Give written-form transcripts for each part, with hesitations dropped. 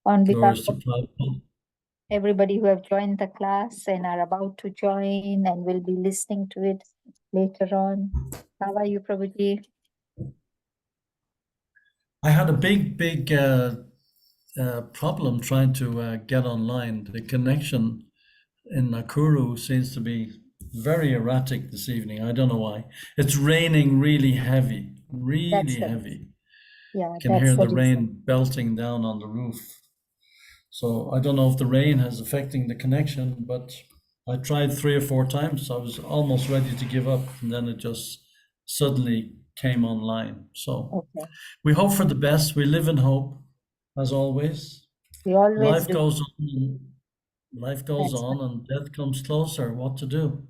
On behalf Glories to of Prabhupada. everybody who have joined the class and are about to join and will be listening to it later on. How are you, Prabhuji? I had a big problem trying to get online. The connection in Nakuru seems to be very erratic this evening. I don't know why. It's raining really heavy, That's really the reason. heavy. Yeah, You can that's hear the the reason. rain belting down on the roof. So I don't know if the rain is affecting the connection, but I tried 3 or 4 times. I was almost ready to give up, and then it just suddenly came online. So Okay. we hope for the best. We live in hope, as always. We always Life do. goes on. Life goes That's right. on, and death comes closer. What to do?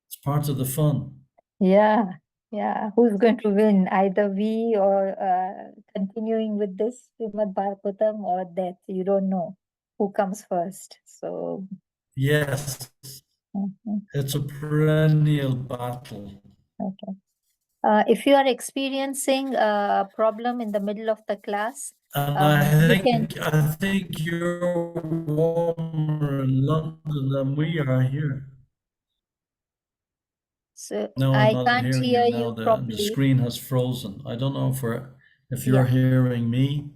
It's part of the fun. Yeah. Yeah. Who's going to win? Either we or continuing with this Srimad Bhagavatam or death. You don't know who comes first. So, Yes, mhm. it's a perennial battle. Okay. If you are experiencing a problem in the middle of the class, And I you can. think you're warmer in London than we are here. So No, I'm I not can't hearing you hear now. you The properly. screen has frozen. I don't know if you're Yeah. hearing me,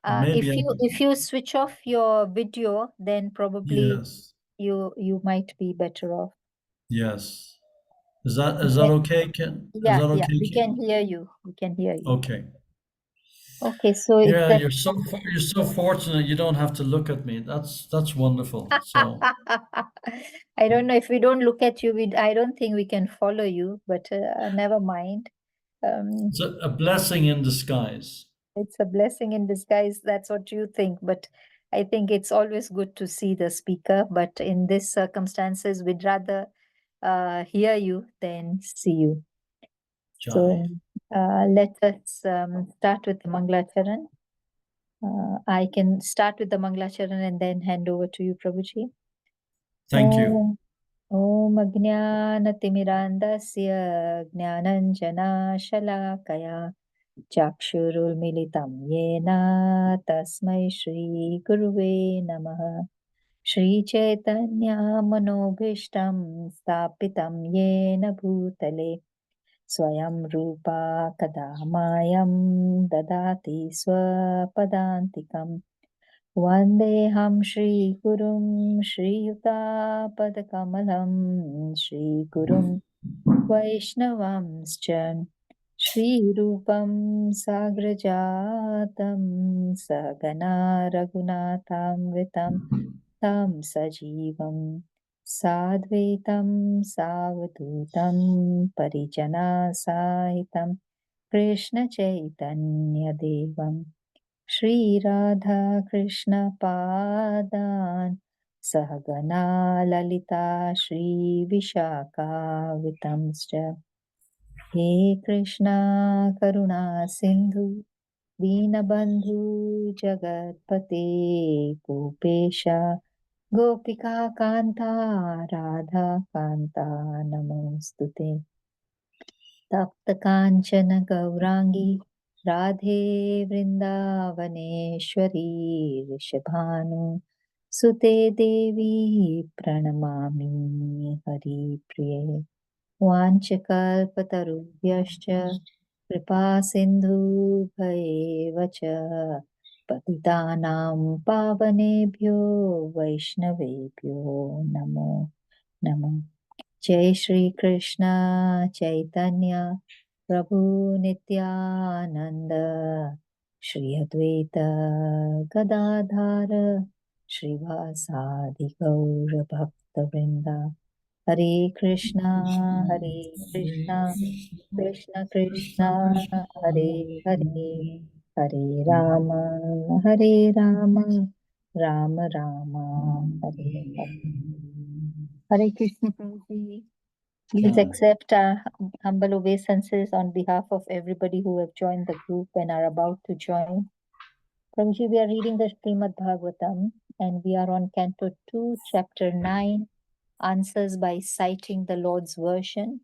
or maybe If you switch off your video, then probably yes, you might be better off. yes. Is that Okay. okay, Ken? Is Yeah, that yeah, okay, we can Ken? hear you. We can hear you. Okay. Okay, so it's Yeah, that. you're so fortunate. You don't have to look at me. That's wonderful. So I don't know if we don't look at you, I don't think we can follow you, but never mind. Um, it's a blessing in disguise. It's a blessing in disguise. That's what you think. But I think it's always good to see the speaker. But in these circumstances, we'd rather hear you than see you. Jai. So let us start with the Mangalacharan. I can start with the Mangalacharan and then hand over to you, Prabhuji. Thank you. Om Om Ajnanatimirandasya Jnananjana चक्षुरुन्मिलितं येन तस्मै श्रीगुरुवे नमः श्रीचैतन्यमनोभीष्टं स्थापितं येन भूतले स्वयं रूपा कदा मायं ददाति स्वपदान्तिकं वन्देऽहं श्रीगुरुं श्रीयुतापदकमलं श्रीगुरुं वैष्णवांश्च श्रीरूपं साग्रजातं सहगना रघुनाथान्वितं तं सजीवं साद्वैतं सावधूतं परिजनसहितं कृष्णचैतन्यदेवं श्रीराधाकृष्णपादान् सहगना ललिता श्रीविशाखावितंश्च हे कृष्णा करुणा सिन्धु दीनबन्धु जगत्पते गोपेश गोपिका कान्ता राधा कान्ता नमोऽस्तुते तप्तकाञ्चन गौराङ्गी राधे वृन्दावनेश्वरी ऋषभानु सुते देवी प्रणमामि हरिप्रिये वाञ्छकल्पतरुभ्यश्च कृपा सिन्धुभैव च पतितानां पावनेभ्यो वैष्णवेभ्यो नमो नमः जय श्री कृष्ण चैतन्य प्रभु नित्यानंद श्री अद्वैत गदाधर श्रीवासादि गौर भक्त वृंदा हरे Krishna Krishna Krishna Krishna Hare Hare Hare Ram Ram Ram Hare Hare Hare Krishna Prabhuji. Please Jai. accept our humble obeisances on behalf of everybody who have joined the group and are about to join. Prabhuji, we are reading the Srimad Bhagavatam and we are on Canto 2, Chapter 9, Answers by Citing the Lord's Version.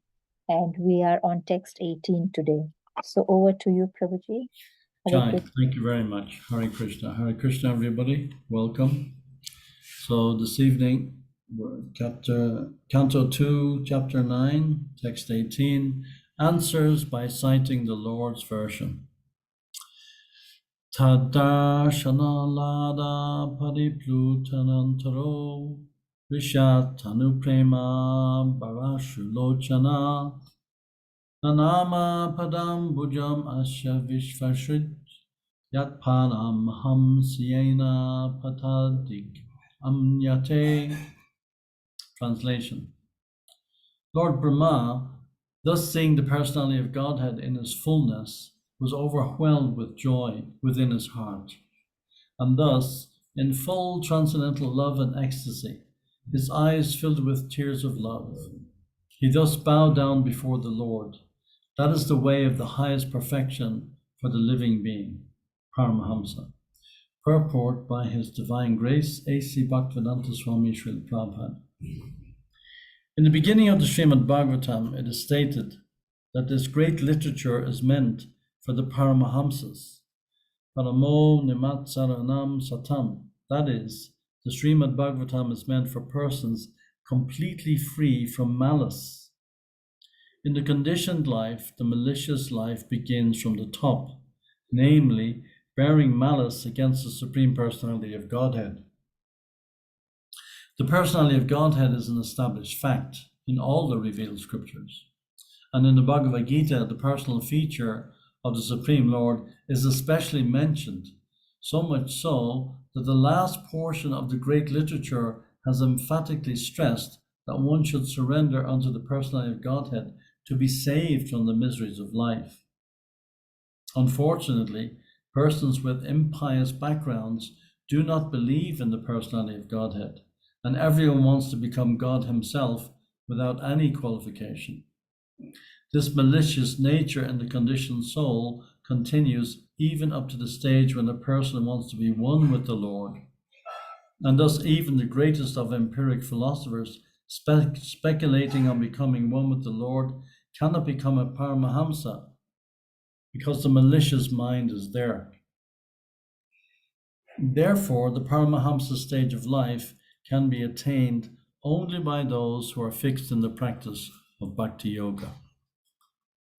And we are on text 18 today. So over to you, Prabhuji. Hare Jai, Krishna. thank you very much. Hare Krishna. Hare Krishna, everybody. Welcome. So this evening, Canto 2, Chapter 9, Text 18, answers by citing the Lord's version. Tadarshana pariplutanantaro Rishatanu prema barashulochana Nanama padam bujam asya vishvashrit Yatpanam ham siyena patadik amyate. Translation. Lord Brahma, thus seeing the personality of Godhead in his fullness, was overwhelmed with joy within his heart. And thus, in full transcendental love and ecstasy, his eyes filled with tears of love. He thus bowed down before the Lord. That is the way of the highest perfection for the living being, Paramahamsa. Purport by His Divine Grace, A.C. Bhaktivedanta Swami Srila Prabhupada. In the beginning of the Srimad Bhagavatam, it is stated that this great literature is meant for the Paramahamsas. Paramo Nimatsaranam Satam. That is, the Srimad Bhagavatam is meant for persons completely free from malice. In the conditioned life, the malicious life begins from the top, namely, bearing malice against the Supreme Personality of Godhead. The Personality of Godhead is an established fact in all the revealed scriptures. And in the Bhagavad Gita, the personal feature of the Supreme Lord is especially mentioned, so much so that the last portion of the great literature has emphatically stressed that one should surrender unto the Personality of Godhead to be saved from the miseries of life. Unfortunately, persons with impious backgrounds do not believe in the Personality of Godhead, and everyone wants to become God himself without any qualification. This malicious nature in the conditioned soul continues even up to the stage when a person wants to be one with the Lord. And thus even the greatest of empiric philosophers, speculating on becoming one with the Lord, cannot become a Paramahamsa because the malicious mind is there. Therefore, the Paramahamsa stage of life can be attained only by those who are fixed in the practice of Bhakti Yoga.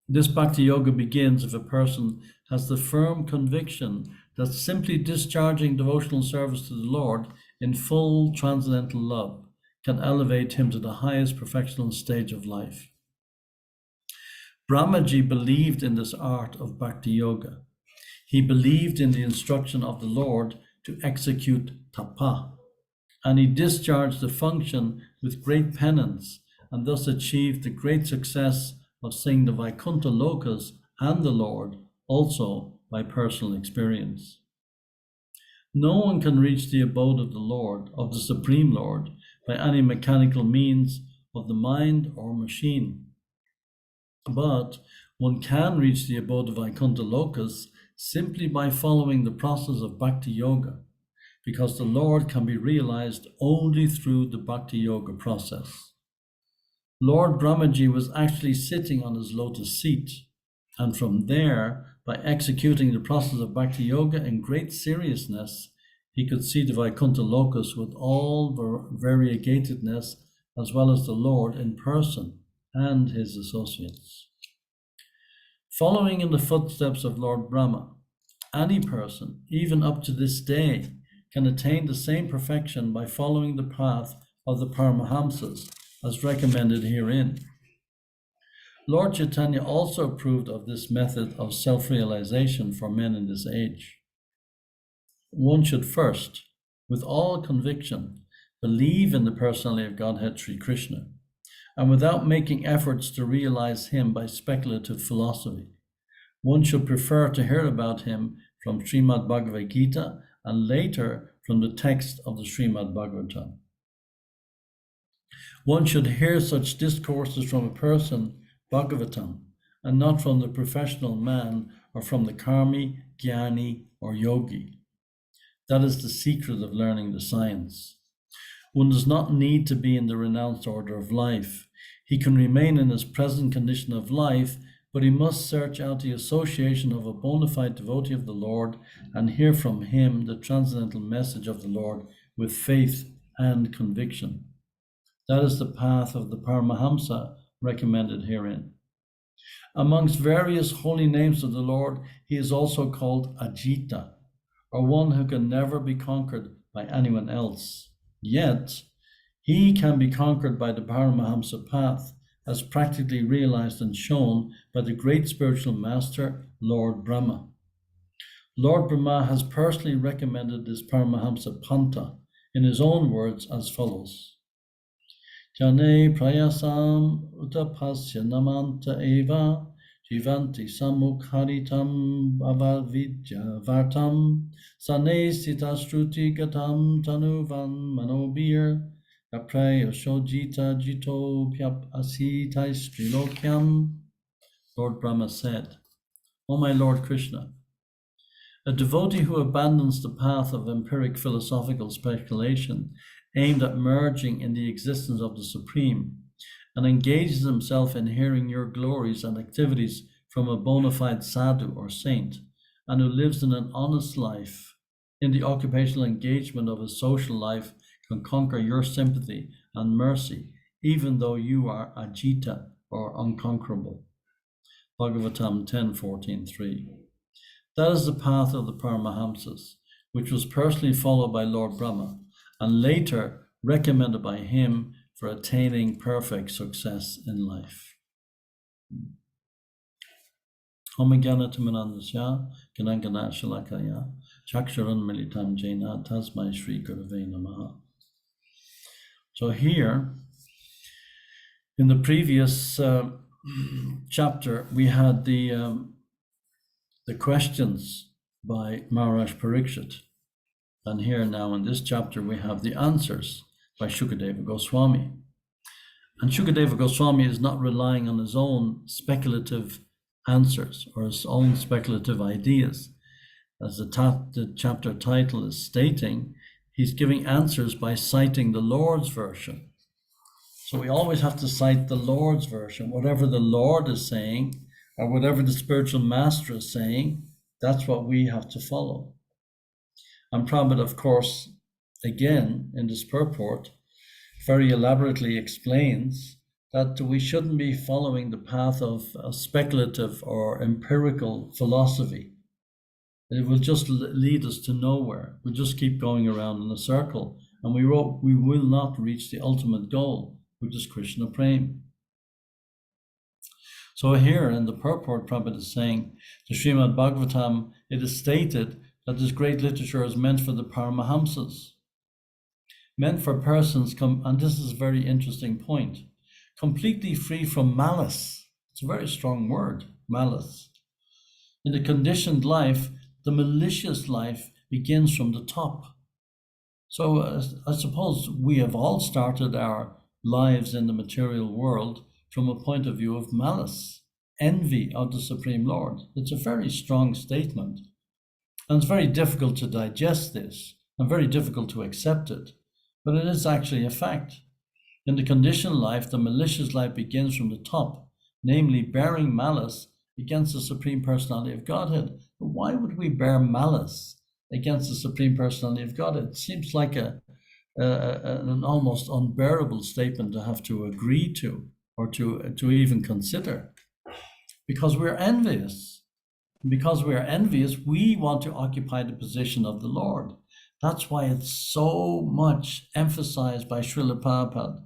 This Bhakti Yoga begins if a person has the firm conviction that simply discharging devotional service to the Lord in full transcendental love can elevate him to the highest perfectional stage of life. Brahmaji believed in this art of Bhakti Yoga. He believed in the instruction of the Lord to execute tapa, and he discharged the function with great penance and thus achieved the great success of seeing the Vaikuntha Lokas and the Lord also by personal experience. No one can reach the abode of the Lord, of the Supreme Lord, by any mechanical means of the mind or machine. But one can reach the abode of Vaikuntha Lokas simply by following the process of Bhakti Yoga, because the Lord can be realized only through the Bhakti Yoga process. Lord Brahmaji was actually sitting on his lotus seat, and from there, by executing the process of Bhakti Yoga in great seriousness, he could see the Vaikuntha Lokas with all variegatedness, as well as the Lord in person and his associates. Following in the footsteps of Lord Brahma, any person, even up to this day, can attain the same perfection by following the path of the Paramahamsas, as recommended herein. Lord Chaitanya also approved of this method of self-realization for men in this age. One should first, with all conviction, believe in the personality of Godhead Sri Krishna, and without making efforts to realize him by speculative philosophy. One should prefer to hear about him from Srimad Bhagavad Gita and later from the text of the Srimad Bhagavatam. One should hear such discourses from a person, Bhagavatam, and not from the professional man or from the karmi, jnani, or yogi. That is the secret of learning the science. One does not need to be in the renounced order of life. He can remain in his present condition of life, but he must search out the association of a bona fide devotee of the Lord and hear from him the transcendental message of the Lord with faith and conviction. That is the path of the Paramahamsa recommended herein. Amongst various holy names of the Lord, he is also called Ajita, or one who can never be conquered by anyone else. Yet, he can be conquered by the Paramahamsa path, as practically realized and shown by the great spiritual master, Lord Brahma. Lord Brahma has personally recommended this Paramahamsa Panta in his own words as follows. Jane prayasam utapasya namanta eva jivanti samukharitam avavidya vartam sane sitastruti gatam tanuvan manobir aprayo shojita jito pyap asitai strilokyam. Lord Brahma said, O my Lord Krishna, a devotee who abandons the path of empiric philosophical speculation aimed at merging in the existence of the Supreme and engages himself in hearing your glories and activities from a bona fide sadhu or saint, and who lives in an honest life in the occupational engagement of his social life, can conquer your sympathy and mercy, even though you are ajita or unconquerable. Bhagavatam 10.14.3. That is the path of the Paramahamsas, which was personally followed by Lord Brahma and later recommended by him for attaining perfect success in life. Omagyanatimanandasya Ganangana Shalakaya Chaksharan Militam Jaina Tasmai Shri Gurave Namaha. So here, in the previous chapter, we had the questions by Maharaj Parikshit. And here now in this chapter, we have the answers by Shukadeva Goswami. And Shukadeva Goswami is not relying on his own speculative answers or his own speculative ideas. As the chapter title is stating, he's giving answers by citing the Lord's version. So we always have to cite the Lord's version. Whatever the Lord is saying, or whatever the spiritual master is saying, that's what we have to follow. And Prabhupada, of course, again, in this purport, very elaborately explains that we shouldn't be following the path of a speculative or empirical philosophy. It will just lead us to nowhere. We'll just keep going around in a circle, and we will not reach the ultimate goal, which is Krishna Prem. So here in the purport, Prabhupada is saying, the Srimad Bhagavatam, it is stated that this great literature is meant for the Paramahamsas, meant for persons, and this is a very interesting point, completely free from malice. It's a very strong word, malice. In the conditioned life, the malicious life begins from the top. So I suppose we have all started our lives in the material world from a point of view of malice, envy of the Supreme Lord. It's a very strong statement. And it's very difficult to digest this and very difficult to accept it. But it is actually a fact. In the conditioned life, the malicious life begins from the top, namely bearing malice against the Supreme Personality of Godhead. But why would we bear malice against the Supreme Personality of Godhead? It seems like an almost unbearable statement to have to agree to or to even consider. Because we're envious. Because we are envious, we want to occupy the position of the Lord. That's why it's so much emphasized by Srila Prabhupada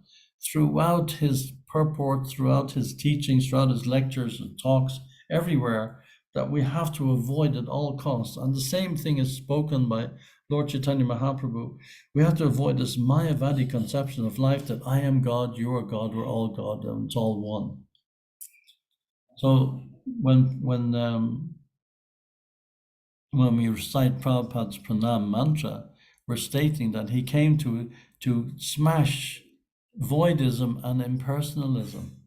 throughout his purport, throughout his teachings, throughout his lectures and talks, everywhere, that we have to avoid at all costs. And the same thing is spoken by Lord Chaitanya Mahaprabhu. We have to avoid this Mayavadi conception of life that I am God, you are God, we're all God, and it's all one. So when we recite Prabhupada's Pranam mantra, we're stating that he came to smash voidism and impersonalism.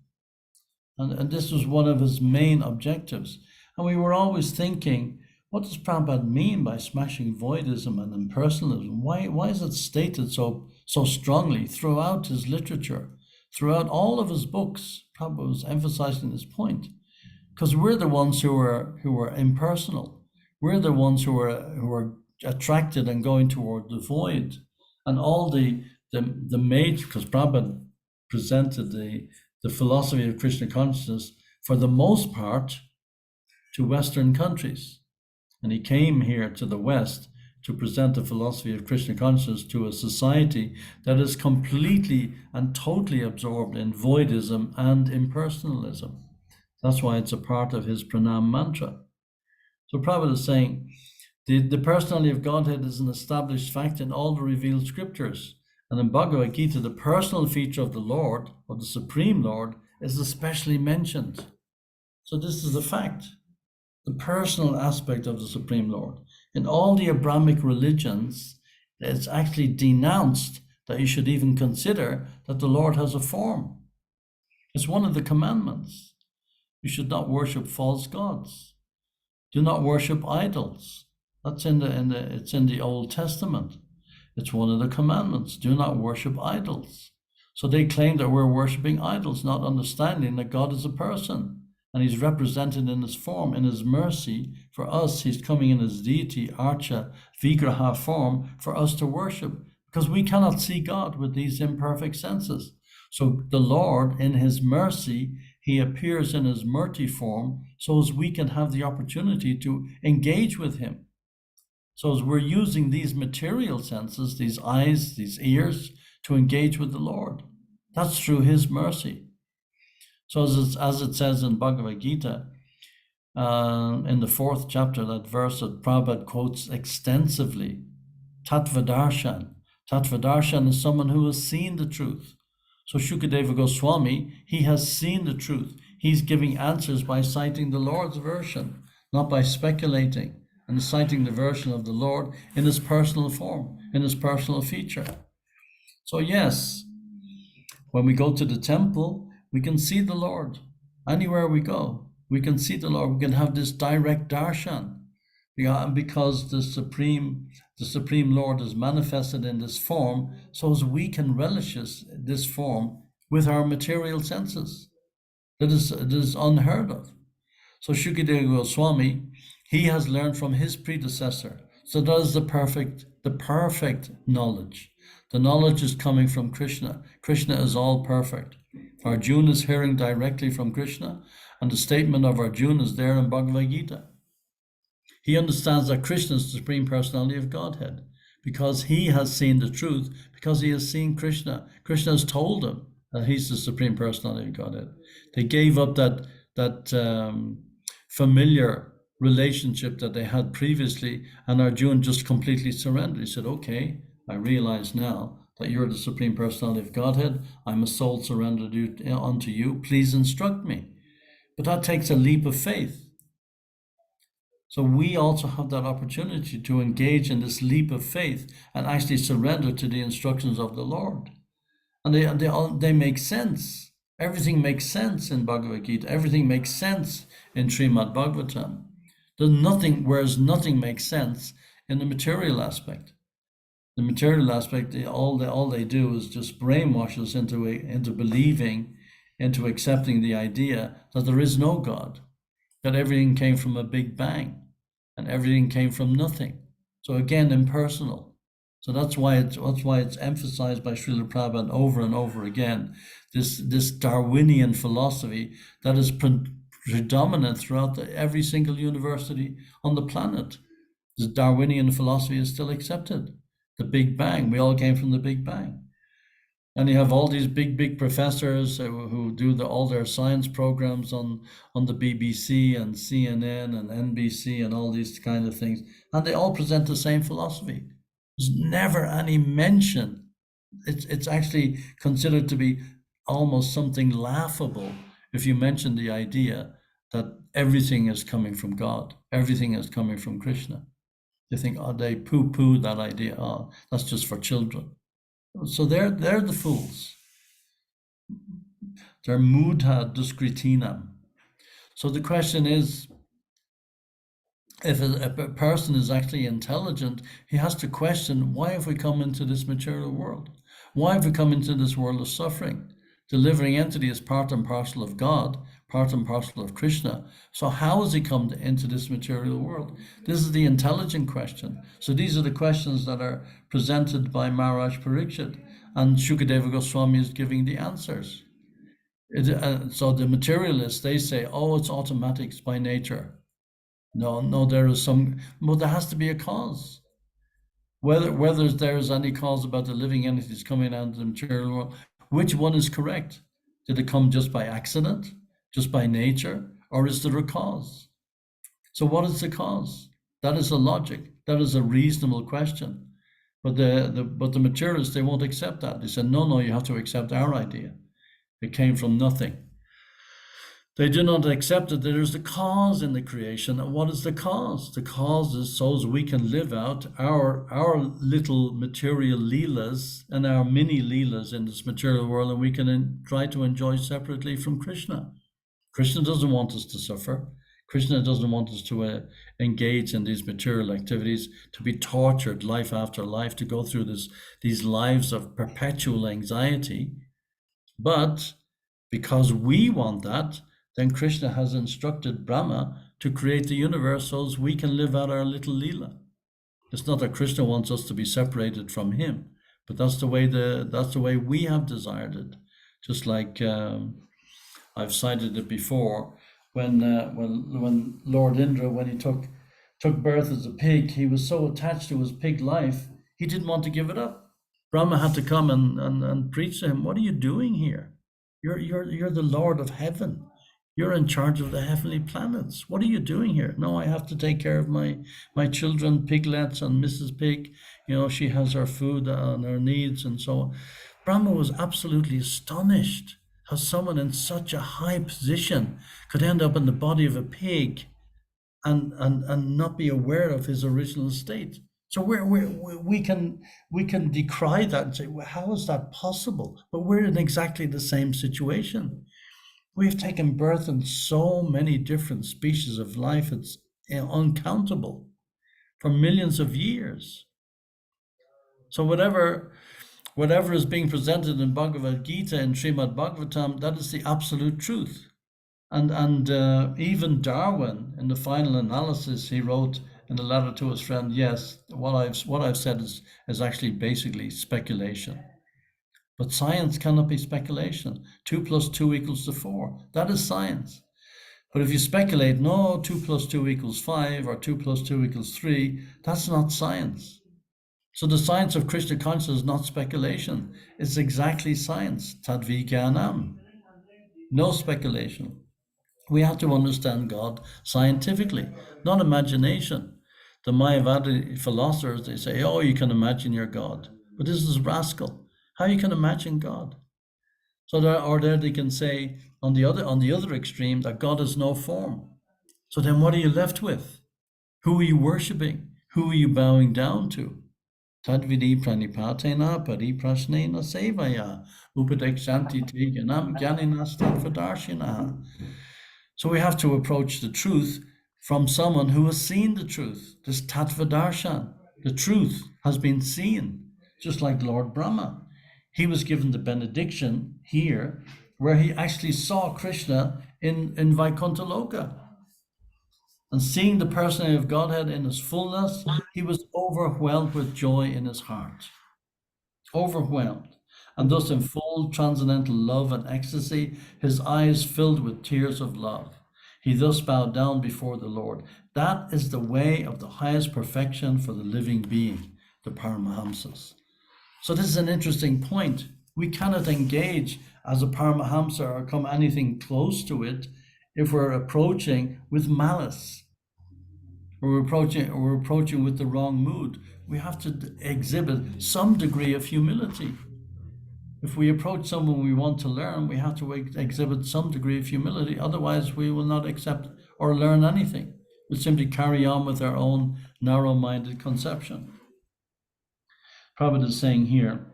And this was one of his main objectives. And we were always thinking, what does Prabhupada mean by smashing voidism and impersonalism? Why is it stated so strongly throughout his literature, throughout all of his books? Prabhupada was emphasizing this point. because we're the ones who are impersonal. We're the ones who are attracted and going toward the void, and all the major, because Prabhupada presented the philosophy of Krishna consciousness for the most part to Western countries, and he came here to the West to present the philosophy of Krishna consciousness to a society that is completely and totally absorbed in voidism and impersonalism. That's why it's a part of his pranam mantra. So Prabhupada is saying the personality of Godhead is an established fact in all the revealed scriptures. And in Bhagavad Gita, the personal feature of the Lord, of the Supreme Lord, is especially mentioned. So this is the fact, the personal aspect of the Supreme Lord. In all the Abrahamic religions, it's actually denounced that you should even consider that the Lord has a form. It's one of the commandments. You should not worship false gods. Do not worship idols. That's it's in the Old Testament. It's one of the commandments. Do not worship idols. So they claim that we're worshiping idols, not understanding that God is a person and he's represented in his form, in his mercy. For us, he's coming in his deity, Archa, Vigraha form, for us to worship, because we cannot see God with these imperfect senses. So the Lord, in his mercy, he appears in his Murti form so as we can have the opportunity to engage with him. So as we're using these material senses, these eyes, these ears, to engage with the Lord, that's through his mercy. So as it says in Bhagavad Gita, in the 4th chapter, that verse that Prabhupada quotes extensively, Tattvadarshan. Tattvadarshan is someone who has seen the truth. So Shukadeva Goswami, he has seen the truth. He's giving answers by citing the Lord's version, not by speculating, and citing the version of the Lord in his personal form, in his personal feature. So yes, when we go to the temple, we can see the Lord. Anywhere we go, we can see the Lord. We can have this direct darshan. Because the Supreme Lord is manifested in this form, so as we can relish this form with our material senses. It is unheard of. So Shukadeva Goswami, he has learned from his predecessor. So that is the perfect knowledge. The knowledge is coming from Krishna. Krishna is all perfect. Arjuna is hearing directly from Krishna, and the statement of Arjuna is there in Bhagavad Gita. He understands that Krishna is the Supreme Personality of Godhead because he has seen the truth, because he has seen Krishna. Krishna has told him that he's the Supreme Personality of Godhead. They gave up that familiar relationship that they had previously, and Arjuna just completely surrendered. He said, okay, I realize now that you're the Supreme Personality of Godhead. I'm a soul surrendered unto you. Please instruct me. But that takes a leap of faith. So we also have that opportunity to engage in this leap of faith and actually surrender to the instructions of the Lord. And they make sense. Everything makes sense in Bhagavad Gita. Everything makes sense in Srimad Bhagavatam. There's nothing, whereas nothing makes sense in the material aspect. The material aspect, all they do is just brainwash us into believing, into accepting the idea that there is no God, that everything came from a big bang, and everything came from nothing. So again, impersonal. So that's why it's emphasized by Srila Prabhupada over and over again. This Darwinian philosophy that is predominant throughout every single university on the planet. The Darwinian philosophy is still accepted. The Big Bang, we all came from the Big Bang. And you have all these big professors who do all their science programs on the BBC and CNN and NBC and all these kind of things. And they all present the same philosophy. There's never any mention. It's actually considered to be almost something laughable if you mention the idea that everything is coming from God. Everything is coming from Krishna. They think, they poo-poo that idea. That's just for children. So they're the fools. They're mudha duskritinam. So the question is, if a person is actually intelligent, he has to question, why have we come into this material world? Why have we come into this world of suffering? The living entity is part and parcel of God, part and parcel of Krishna. So how has he come into this material world? This is the intelligent question. So these are the questions that are presented by Maharaj Parikshit, and Shukadeva Goswami is giving the answers. So the materialists, they say, oh, it's automatic, it's by nature. No, there is well, there has to be a cause. Whether there is any cause about the living entities coming out of the material world, which one is correct? Did it come just by accident, just by nature, or is there a cause? So what is the cause? That is a logic. That is a reasonable question. But the materialists, they won't accept that. They said, no, you have to accept our idea. It came from nothing. They do not accept that there is a cause in the creation. And what is the cause? The cause is so as we can live out our little material leelas and our mini leelas in this material world, and we can try to enjoy separately from Krishna. Krishna doesn't want us to suffer. Krishna doesn't want us to engage in these material activities, to be tortured life after life, to go through these lives of perpetual anxiety. But because we want that, then Krishna has instructed Brahma to create the universe so as we can live out our little Leela. It's not that Krishna wants us to be separated from him, but that's the way we have desired it. Just like I've cited it before, when Lord Indra, when he took birth as a pig, he was so attached to his pig life, he didn't want to give it up. Brahma had to come and preach to him, what are you doing here? You're the Lord of heaven. You're in charge of the heavenly planets. What are you doing here? No, I have to take care of my children, piglets, and Mrs. Pig. She has her food and her needs and so on. Brahma was absolutely astonished how someone in such a high position could end up in the body of a pig and not be aware of his original state. So we can decry that and say, well, how is that possible? But we're in exactly the same situation. We've taken birth in so many different species of life, it's uncountable for millions of years. So whatever is being presented in Bhagavad Gita and Srimad Bhagavatam, that is the absolute truth. And even Darwin, in the final analysis, he wrote in a letter to his friend, yes, what I've said is actually basically speculation. But science cannot be speculation. 2 + 2 = 4. That is science. But if you speculate, no, 2 + 2 = 5 or 2 + 2 = 3, that's not science. So the science of Krishna consciousness is not speculation. It's exactly science. Tadvijnanam. No speculation. We have to understand God scientifically, not imagination. The Mayavadi philosophers, they say, oh, you can imagine your God. But this is rascal. How you can imagine God? So there they can say on the other extreme that God has no form. So then what are you left with? Who are you worshipping? Who are you bowing down to? Tadvidi pranipatena pariprasnena sevaya upadekshanti te jnanam jnaninas tadvadarshinaha. So we have to approach the truth from someone who has seen the truth. This Tattvadarshan, the truth has been seen, just like Lord Brahma. He was given the benediction here, where he actually saw Krishna in Vaikuntha Loka. And seeing the personality of Godhead in his fullness, he was overwhelmed with joy in his heart. Overwhelmed. And thus in full transcendental love and ecstasy, his eyes filled with tears of love. He thus bowed down before the Lord. That is the way of the highest perfection for the living being, the Paramahamsas. So this is an interesting point. We cannot engage as a Paramahamsa or come anything close to it if we're approaching with malice. We're approaching with the wrong mood. We have to exhibit some degree of humility. If we approach someone we want to learn, we have to exhibit some degree of humility. Otherwise, we will not accept or learn anything. We'll simply carry on with our own narrow-minded conception. Prabhupada is saying here,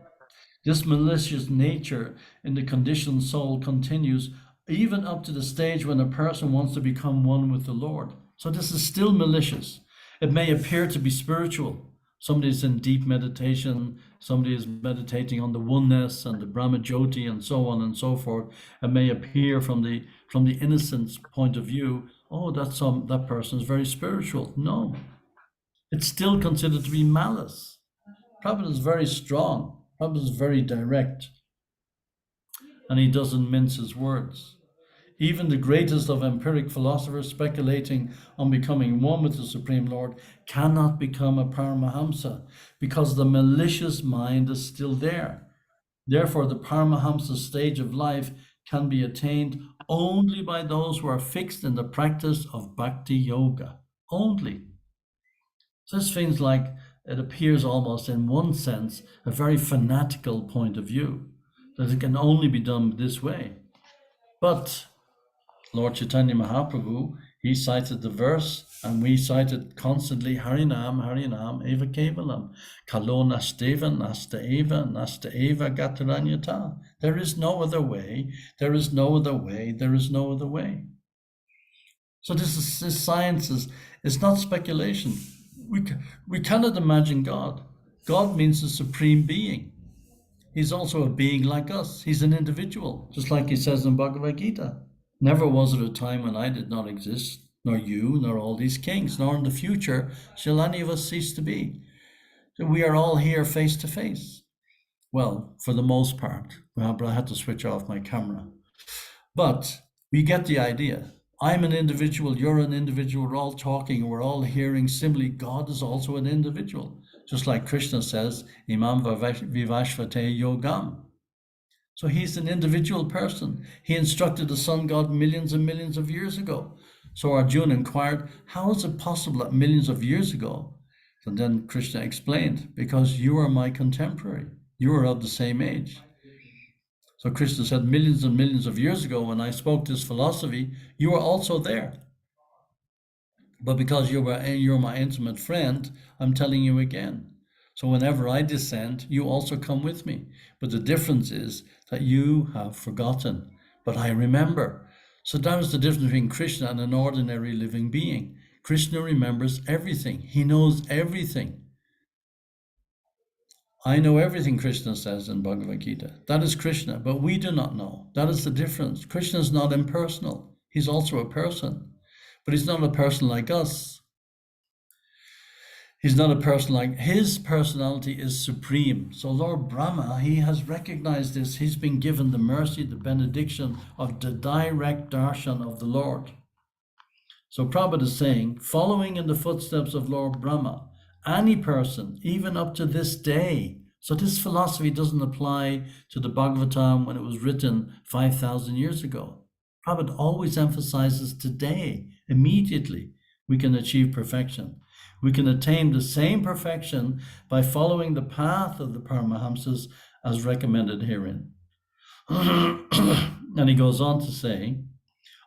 this malicious nature in the conditioned soul continues even up to the stage when a person wants to become one with the Lord. So this is still malicious. It may appear to be spiritual. Somebody's in deep meditation, somebody is meditating on the oneness and the Brahmajyoti and so on and so forth. It may appear from the innocence point of view, oh, that person is very spiritual. No, it's still considered to be malice. Prabhupada is very strong. Prabhupada is very direct, and he doesn't mince his words. Even the greatest of empiric philosophers speculating on becoming one with the Supreme Lord cannot become a Paramahamsa because the malicious mind is still there. Therefore, the Paramahamsa stage of life can be attained only by those who are fixed in the practice of Bhakti Yoga. Only. This seems like it appears almost in one sense a very fanatical point of view, that it can only be done this way. But Lord Chaitanya Mahaprabhu, he cited the verse, and we cited constantly, Harinam, Harinam, Eva Kevalam, Kalo Nasteva, Nastaeva, Nastaeva Gataranyata. There is no other way, there is no other way, there is no other way. So this science is not speculation. We cannot imagine God. God means the supreme being. He's also a being like us. He's an individual, just like he says in Bhagavad Gita. Never was there a time when I did not exist, nor you, nor all these kings, nor in the future shall any of us cease to be. So we are all here face to face. Well, for the most part. But I had to switch off my camera. But we get the idea. I'm an individual, you're an individual, we're all talking, we're all hearing. Similarly, God is also an individual. Just like Krishna says, Imam Vivashvate Yogam. So he's an individual person. He instructed the sun god millions and millions of years ago. So Arjuna inquired, how is it possible that millions of years ago? And then Krishna explained, because you are my contemporary. You are of the same age. So Krishna said, millions and millions of years ago, when I spoke this philosophy, you were also there. But because you're my intimate friend, I'm telling you again. So whenever I descend, you also come with me. But the difference is that you have forgotten, but I remember. So that is the difference between Krishna and an ordinary living being. Krishna remembers everything. He knows everything. I know everything, Krishna says in Bhagavad Gita. That is Krishna, but we do not know. That is the difference. Krishna is not impersonal. He's also a person, but he's not a person like us. He's not a person like, his personality is supreme. So Lord Brahma, he has recognized this. He's been given the mercy, the benediction of the direct darshan of the Lord. So Prabhupada is saying, following in the footsteps of Lord Brahma, any person, even up to this day. So this philosophy doesn't apply to the Bhagavatam when it was written 5,000 years ago. Prabhupada always emphasizes today, immediately, we can achieve perfection. We can attain the same perfection by following the path of the Paramahamsas as recommended herein. And he goes on to say,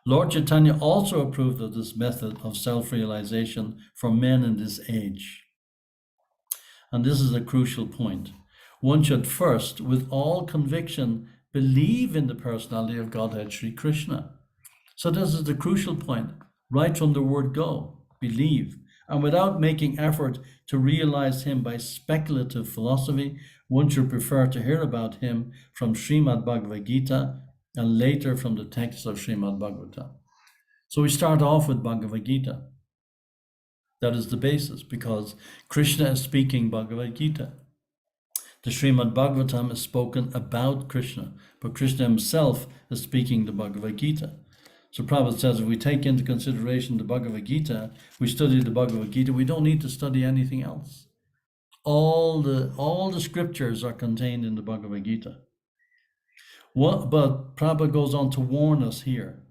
Lord Chaitanya also approved of this method of self-realization for men in this age. And this is a crucial point. One should first, with all conviction, believe in the personality of Godhead Sri Krishna. So this is the crucial point, right from the word go, believe. And without making effort to realize him by speculative philosophy, one should prefer to hear about him from Srimad Bhagavad Gita and later from the text of Srimad Bhagavatam. So we start off with Bhagavad Gita. That is the basis, because Krishna is speaking Bhagavad Gita. The Srimad Bhagavatam is spoken about Krishna, but Krishna himself is speaking the Bhagavad Gita. So Prabhupada says if we take into consideration the Bhagavad Gita, we study the Bhagavad Gita, we don't need to study anything else. All the scriptures are contained in the Bhagavad Gita. But Prabhupada goes on to warn us here.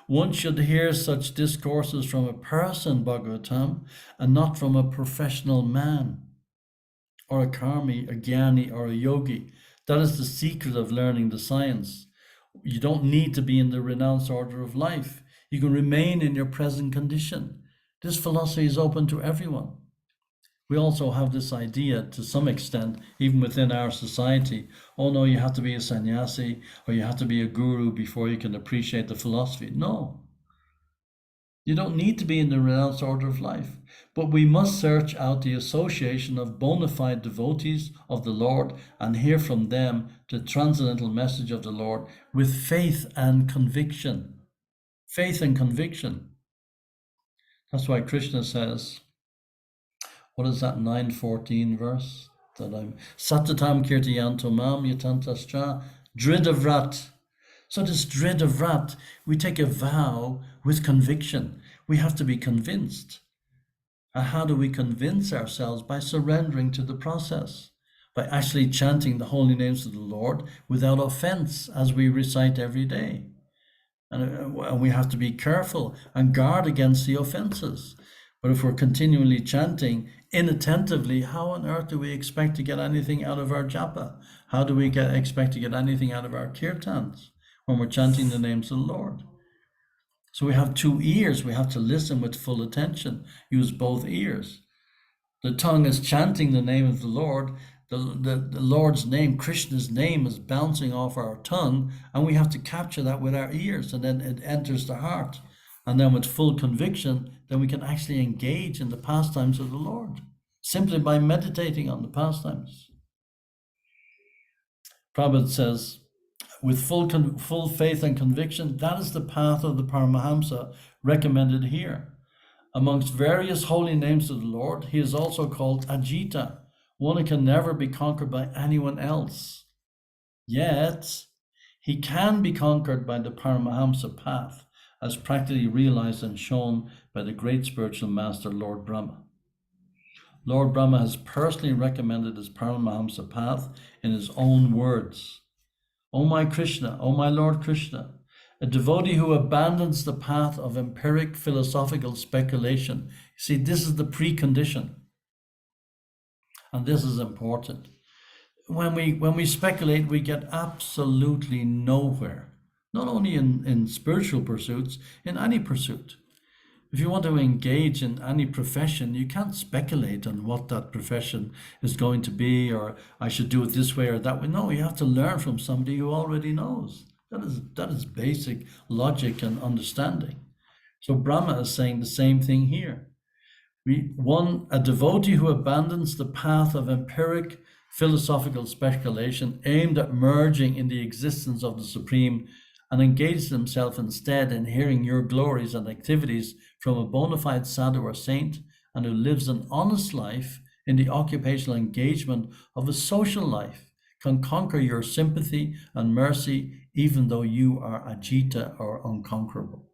One should hear such discourses from a person, Bhagavatam, and not from a professional man, or a karmi, a jnani, or a yogi. That is the secret of learning the science. You don't need to be in the renounced order of life. You can remain in your present condition. This philosophy is open to everyone. We also have this idea to some extent, even within our society, oh no, you have to be a sannyasi or you have to be a guru before you can appreciate the philosophy. No. You don't need to be in the renounced order of life, but we must search out the association of bona fide devotees of the Lord and hear from them the transcendental message of the Lord with faith and conviction. Faith and conviction. That's why Krishna says, what is that 9:14 verse? That I'm Satatam kirtiyanto mam yatantascha dridavrat. So this dridavrat, we take a vow with conviction. We have to be convinced. And how do we convince ourselves? By surrendering to the process, by actually chanting the holy names of the Lord without offense as we recite every day. And we have to be careful and guard against the offenses. But if we're continually chanting inattentively, how on earth do we expect to get anything out of our japa? How do we expect to get anything out of our kirtans when we're chanting the names of the Lord? So we have 2 ears. We have to listen with full attention, use both ears. The tongue is chanting the name of the Lord. The Lord's name, Krishna's name, is bouncing off our tongue, and we have to capture that with our ears, and then it enters the heart. And then with full conviction, then we can actually engage in the pastimes of the Lord, simply by meditating on the pastimes. Prabhupada says, with full faith and conviction, that is the path of the Paramahamsa recommended here. Amongst various holy names of the Lord, he is also called Ajita, one who can never be conquered by anyone else. Yet, he can be conquered by the Paramahamsa path, as practically realized and shown by the great spiritual master, Lord Brahma. Lord Brahma has personally recommended his Paramahamsa path in his own words. O my Krishna, O my Lord Krishna, a devotee who abandons the path of empiric philosophical speculation. See, this is the precondition. And this is important. When we speculate, we get absolutely nowhere. Not only in spiritual pursuits, in any pursuit. If you want to engage in any profession, you can't speculate on what that profession is going to be, or I should do it this way or that way. No, you have to learn from somebody who already knows. That is basic logic and understanding. So Brahma is saying the same thing here. A devotee who abandons the path of empiric philosophical speculation aimed at merging in the existence of the Supreme and engages himself instead in hearing your glories and activities from a bona fide sadhu or saint, and who lives an honest life in the occupational engagement of a social life, can conquer your sympathy and mercy, even though you are ajita or unconquerable.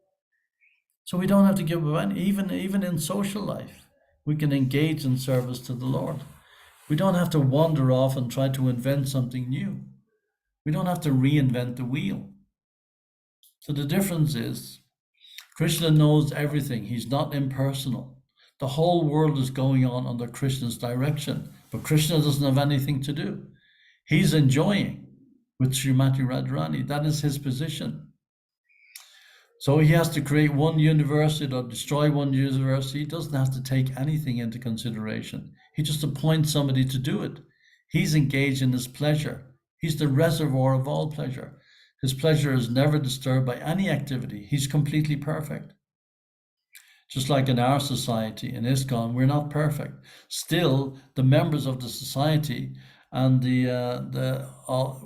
So we don't have to give up any, even in social life, we can engage in service to the Lord. We don't have to wander off and try to invent something new. We don't have to reinvent the wheel. So the difference is, Krishna knows everything. He's not impersonal. The whole world is going on under Krishna's direction, but Krishna doesn't have anything to do. He's enjoying with Srimati Radharani. That is his position. So he has to create one university or destroy one university. He doesn't have to take anything into consideration. He just appoints somebody to do it. He's engaged in his pleasure. He's the reservoir of all pleasure. His pleasure is never disturbed by any activity. He's completely perfect. Just like in our society, in ISKCON, we're not perfect. Still, the members of the society and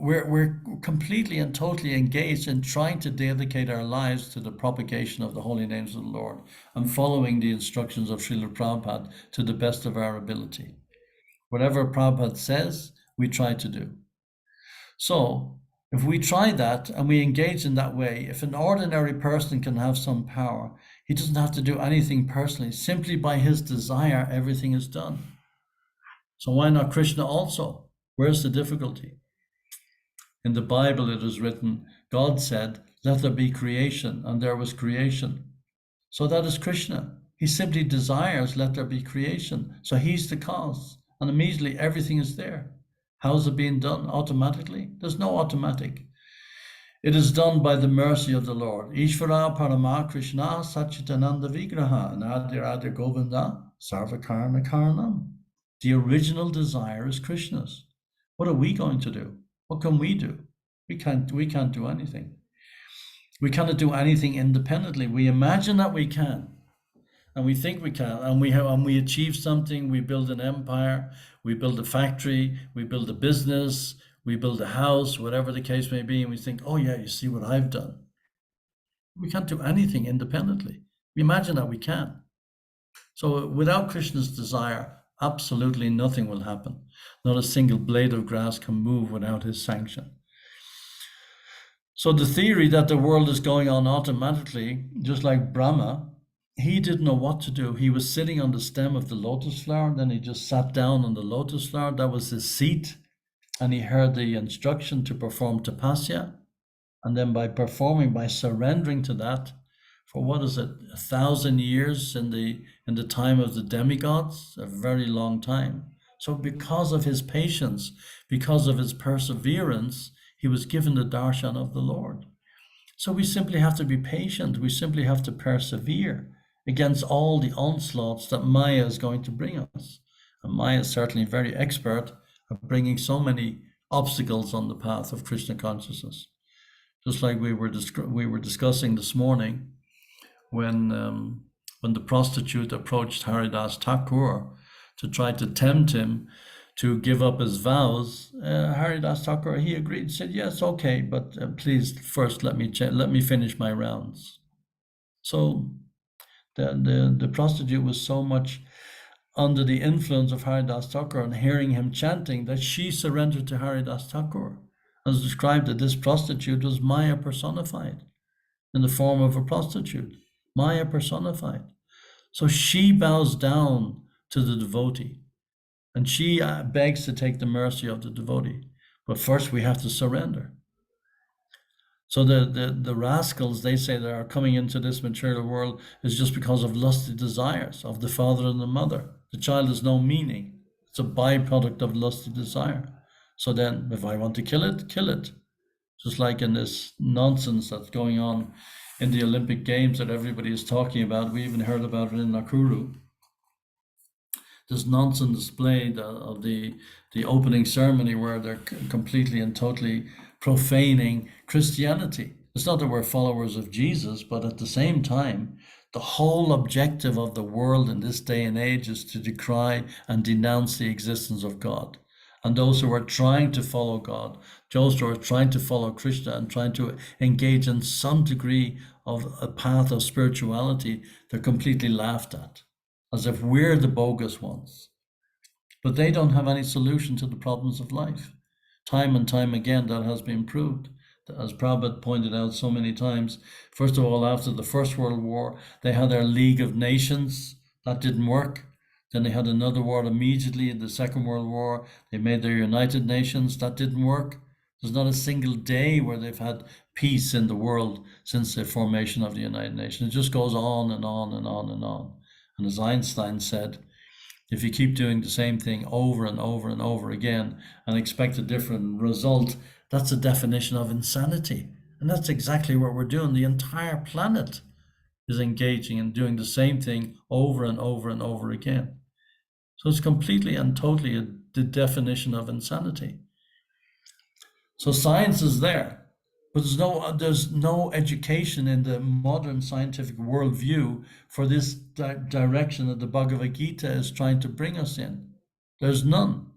we're completely and totally engaged in trying to dedicate our lives to the propagation of the holy names of the Lord and following the instructions of Srila Prabhupada to the best of our ability. Whatever Prabhupada says, we try to do. So, if we try that and we engage in that way, if an ordinary person can have some power, he doesn't have to do anything personally. Simply by his desire, everything is done. So why not Krishna also? Where's the difficulty? In the Bible it is written, God said, let there be creation, and there was creation. So that is Krishna. He simply desires, let there be creation. So he's the cause. And immediately everything is there. How's it being done? Automatically? There's no automatic. It is done by the mercy of the Lord. Ishvara Parama Krishna Satchitananda Vigraha Nadir Govinda Sarvakarna Karnam. The original desire is Krishna's. What are we going to do? What can we do? We can't do anything. We cannot do anything independently. We imagine that we can. and we think we can, and we achieve something. We build an empire, we build a factory, we build a business, we build a house, whatever the case may be, and we think, oh yeah, you see what I've done. We can't do anything independently. We imagine that we can. So without Krishna's desire, absolutely nothing will happen. Not a single blade of grass can move without his sanction. So the theory that the world is going on automatically, just like Brahma, he didn't know what to do. He was sitting on the stem of the lotus flower, then he just sat down on the lotus flower. That was his seat. And he heard the instruction to perform tapasya. And then by surrendering to that, for what is it, 1,000 years in the time of the demigods, a very long time. So because of his patience, because of his perseverance, he was given the darshan of the Lord. So we simply have to be patient. We simply have to persevere against all the onslaughts that Maya is going to bring us. And Maya is certainly very expert at bringing so many obstacles on the path of Krishna consciousness. Just like we were discussing this morning, when the prostitute approached Haridas Thakur to try to tempt him to give up his vows, Haridas Thakur, he agreed, said, yes, okay, but please first let me finish my rounds. So the prostitute was so much under the influence of Haridas Thakur and hearing him chanting that she surrendered to Haridas Thakur. As described, that this prostitute was Maya personified in the form of a prostitute, Maya personified. So she bows down to the devotee and she begs to take the mercy of the devotee. But first we have to surrender. So the rascals, they say, that are coming into this material world is just because of lusty desires of the father and the mother. The child has no meaning. It's a byproduct of lusty desire. So then if I want to kill it, kill it. Just like in this nonsense that's going on in the Olympic Games that everybody is talking about. We even heard about it in Nakuru. This nonsense display of the opening ceremony where they're completely and totally profaning Christianity. It's not that we're followers of Jesus, but at the same time, the whole objective of the world in this day and age is to decry and denounce the existence of God. And those who are trying to follow God, those who are trying to follow Krishna and trying to engage in some degree of a path of spirituality, they're completely laughed at, as if we're the bogus ones. But they don't have any solution to the problems of life. Time and time again, that has been proved. As Prabhupada pointed out so many times, first of all, after the First World War, they had their League of Nations. That didn't work. Then they had another war immediately in the Second World War. They made their United Nations. That didn't work. There's not a single day where they've had peace in the world since the formation of the United Nations. It just goes on and on and on and on. And as Einstein said, if you keep doing the same thing over and over and over again and expect a different result, that's a definition of insanity. And that's exactly what we're doing. The entire planet is engaging and doing the same thing over and over and over again. So it's completely and totally the definition of insanity. So science is there, but there's no education in the modern scientific worldview for this direction that the Bhagavad Gita is trying to bring us in. There's none.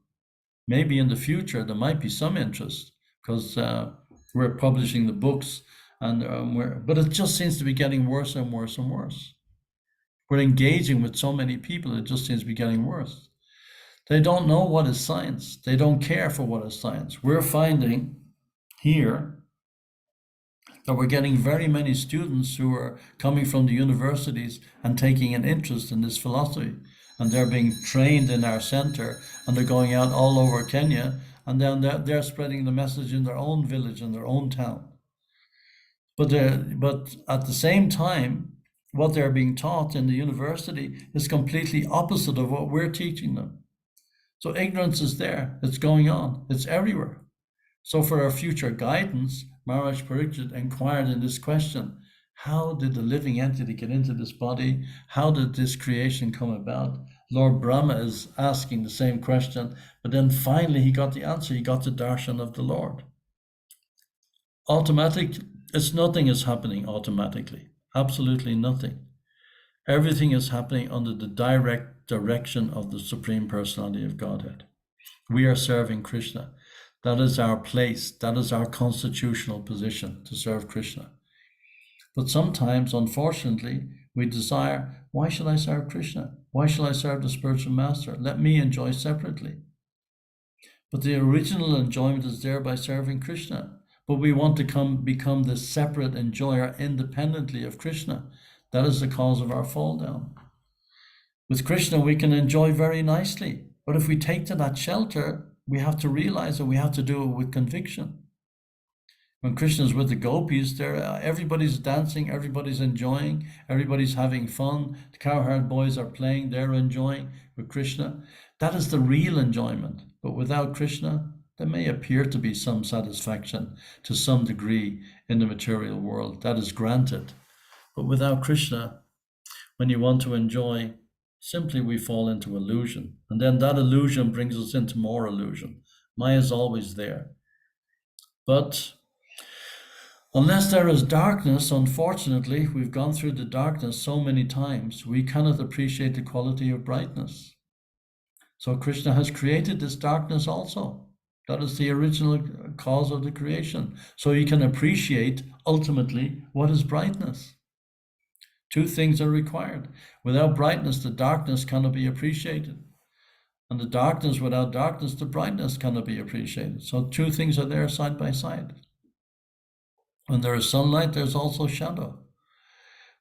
Maybe in the future there might be some interest because we're publishing the books, but it just seems to be getting worse and worse and worse. We're engaging with so many people, it just seems to be getting worse. They don't know what is science. They don't care for what is science. We're finding here that we're getting very many students who are coming from the universities and taking an interest in this philosophy. And they're being trained in our center, and they're going out all over Kenya, and then they're spreading the message in their own village, in their own town. But at the same time, what they're being taught in the university is completely opposite of what we're teaching them. So ignorance is there, it's going on, it's everywhere. So for our future guidance, Maharaj Pariksit inquired in this question, how did the living entity get into this body? How did this creation come about? Lord Brahma is asking the same question, but then finally he got the answer, he got the darshan of the Lord. Nothing is happening automatically, absolutely nothing. Everything is happening under the direct direction of the Supreme Personality of Godhead. We are serving Krishna. That is our place. That is our constitutional position, to serve Krishna. But sometimes, unfortunately, we desire, why should I serve Krishna? Why shall I serve the spiritual master? Let me enjoy separately. But the original enjoyment is there by serving Krishna. But we want to become the separate enjoyer independently of Krishna. That is the cause of our fall down. With Krishna, we can enjoy very nicely. But if we take to that shelter, we have to realize that we have to do it with conviction. When Krishna's with the gopis, everybody's dancing, everybody's enjoying, everybody's having fun. The cowherd boys are playing, they're enjoying with Krishna. That is the real enjoyment. But without Krishna, there may appear to be some satisfaction to some degree in the material world. That is granted. But without Krishna, when you want to enjoy, simply we fall into illusion. And then that illusion brings us into more illusion. Maya is always there. But unless there is darkness, unfortunately, we've gone through the darkness so many times, we cannot appreciate the quality of brightness. So Krishna has created this darkness also. That is the original cause of the creation. So you can appreciate ultimately what is brightness. Two things are required. Without brightness, the darkness cannot be appreciated. And the darkness, without darkness, the brightness cannot be appreciated. So two things are there side by side. When there is sunlight, there's also shadow.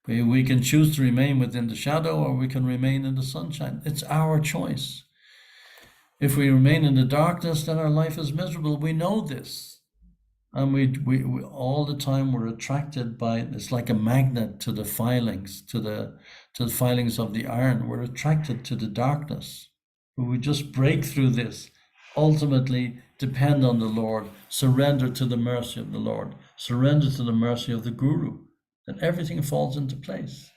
We can choose to remain within the shadow, or we can remain in the sunshine. It's our choice. If we remain in the darkness, then our life is miserable. We know this. And we all the time we're attracted by, it's like a magnet to the filings, to the filings of the iron. We're attracted to the darkness. But we just break through this. Ultimately, depend on the Lord, surrender to the mercy of the Lord, surrender to the mercy of the Guru, and everything falls into place.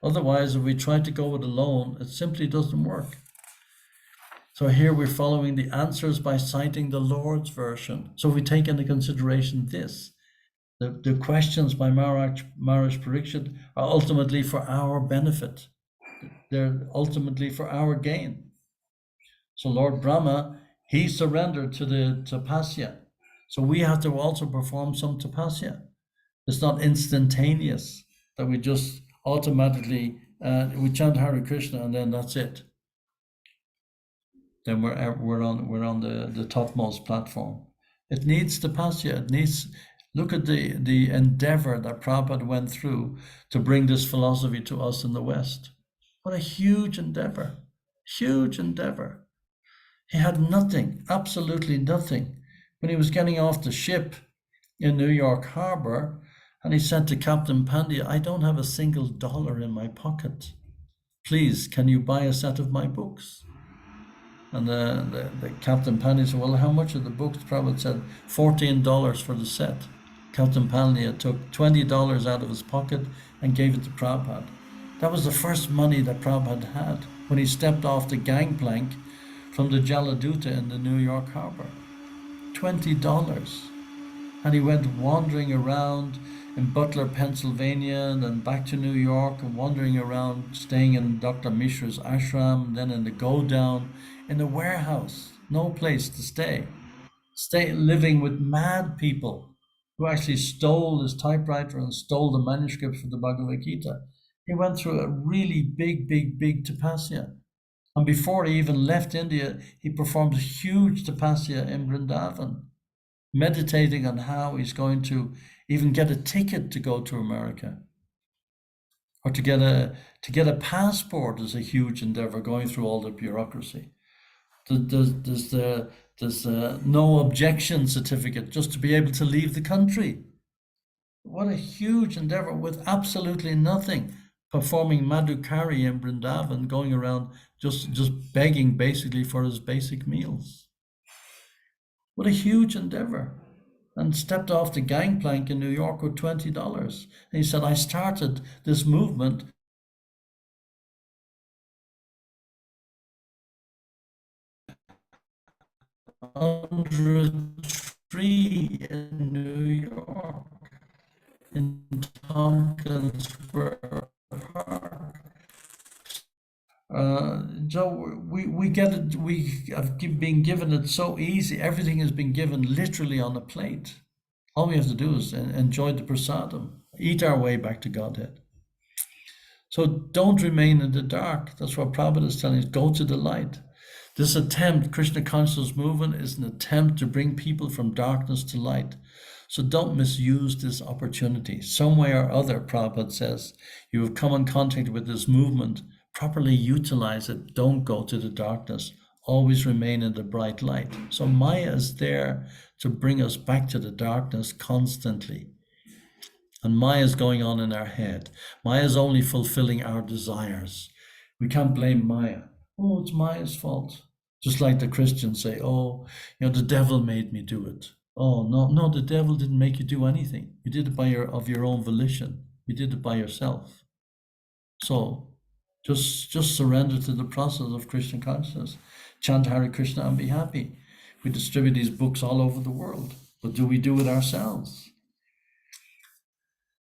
Otherwise, if we try to go it alone, it simply doesn't work. So here we're following the answers by citing the Lord's version. So if we take into consideration this, the questions by Maharaj Parikshit are ultimately for our benefit. They're ultimately for our gain. So Lord Brahma, he surrendered to the tapasya. So we have to also perform some tapasya. It's not instantaneous that we just automatically, we chant Hare Krishna and then that's it. Then we're on the topmost platform. It needs tapasya. It needs, look at the endeavor that Prabhupada went through to bring this philosophy to us in the West. What a huge endeavor, huge endeavor. He had nothing, absolutely nothing. When he was getting off the ship in New York Harbor, and he said to Captain Pandya, I don't have a single dollar in my pocket. Please, can you buy a set of my books? And the Captain Pandya said, well, how much are the books? Prabhupada said, $14 for the set. Captain Pandya took $20 out of his pocket and gave it to Prabhupada. That was the first money that Prabhupada had when he stepped off the gangplank from the Jaladuta in the New York Harbor. $20. And he went wandering around in Butler, Pennsylvania, and then back to New York, and wandering around, staying in Dr. Mishra's ashram, then in the go-down, in a warehouse, no place to stay, living with mad people who actually stole his typewriter and stole the manuscripts for the Bhagavad Gita. He went through a really big tapasya. And before he even left India, he performed a huge tapasya in Vrindavan, meditating on how he's going to even get a ticket to go to America. Or to get a passport is a huge endeavor, going through all the bureaucracy. There's no objection certificate just to be able to leave the country. What a huge endeavor with absolutely nothing. Performing Madhukari in Vrindavan, going around just begging basically for his basic meals. What a huge endeavor. And stepped off the gangplank in New York with $20. And he said, I started this movement under a tree in New York, in Tompkins Square Park. we get it, we have been given it so easy. Everything has been given literally on a plate. All we have to do is enjoy the prasadam, eat our way back to Godhead. So don't remain in the dark. That's what Prabhupada is telling us. Go to the light. This attempt, Krishna consciousness movement, is an attempt to bring people from darkness to light. So don't misuse this opportunity. Some way or other, Prabhupada says, you have come in contact with this movement. Properly utilize it. Don't go to the darkness. Always remain in the bright light. So Maya is there to bring us back to the darkness constantly. And Maya is going on in our head. Maya is only fulfilling our desires. We can't blame Maya. Oh, it's Maya's fault. Just like the Christians say, oh, the devil made me do it. Oh, no, the devil didn't make you do anything. You did it of your own volition. You did it by yourself. So just surrender to the process of Krishna consciousness. Chant Hare Krishna and be happy. We distribute these books all over the world. But do we do it ourselves?